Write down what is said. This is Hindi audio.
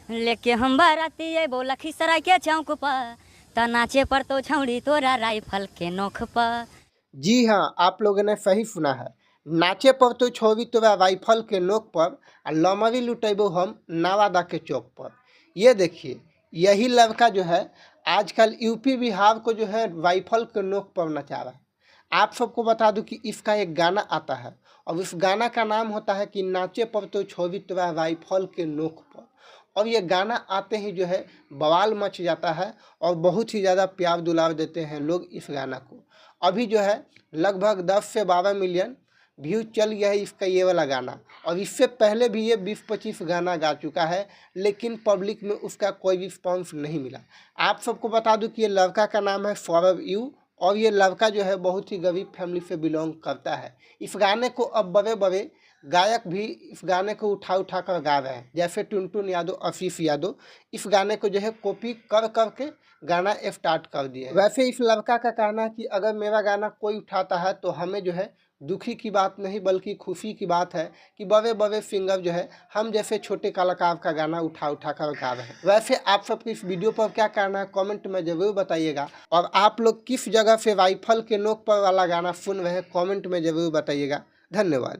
लेके हम बाराती अबो लखीसराय के चौक पर, त नाचे पर तो छौड़ी तोरा राइफल के नोख पर। जी हाँ, आप लोगों ने सही सुना है। नाचे पर तो छौरी तोरा राइफल के नोक पर और लमरी लुटेबो हम नवादा के चौक पर। ये देखिए, यही लड़का जो है आजकल यूपी बिहार को जो है राइफल के नोक पर नचा रहा है। आप सबको बता दूं कि इसका एक गाना आता है और उस गाना का नाम होता है कि नाचे पर तो छौरी तोरा राइफल के नोक पर। और ये गाना आते ही जो है बवाल मच जाता है और बहुत ही ज़्यादा प्यार दुलार देते हैं लोग इस गाना को। अभी जो है लगभग 10 से 12 मिलियन व्यू चल गया है इसका ये वाला गाना। और इससे पहले भी ये 20-25 गाना गा चुका है, लेकिन पब्लिक में उसका कोई रिस्पॉन्स नहीं मिला। आप सबको बता दूं कि ये लड़का का नाम है सौरभ यू और ये लड़का जो है बहुत ही गरीब फैमिली से बिलोंग करता है। इस गाने को अब बड़े बड़े गायक भी इस गाने को उठा उठा कर गा रहे हैं, जैसे टुनटुन यादव, आशीष यादव इस गाने को जो है कॉपी कर करके गाना स्टार्ट कर दिए। वैसे इस लड़का का कहना है कि अगर मेरा गाना कोई उठाता है तो हमें जो है दुखी की बात नहीं बल्कि खुशी की बात है कि बड़े बड़े सिंगर जो है हम जैसे छोटे कलाकार का गाना उठा उठा कर गा रहे हैं। वैसे आप सबकी इस वीडियो पर क्या कहना है कमेंट में ज़रूर बताइएगा, और आप लोग किस जगह से राइफल के नोक पर वाला गाना सुन रहे हैं कमेंट में ज़रूर बताइएगा। धन्यवाद।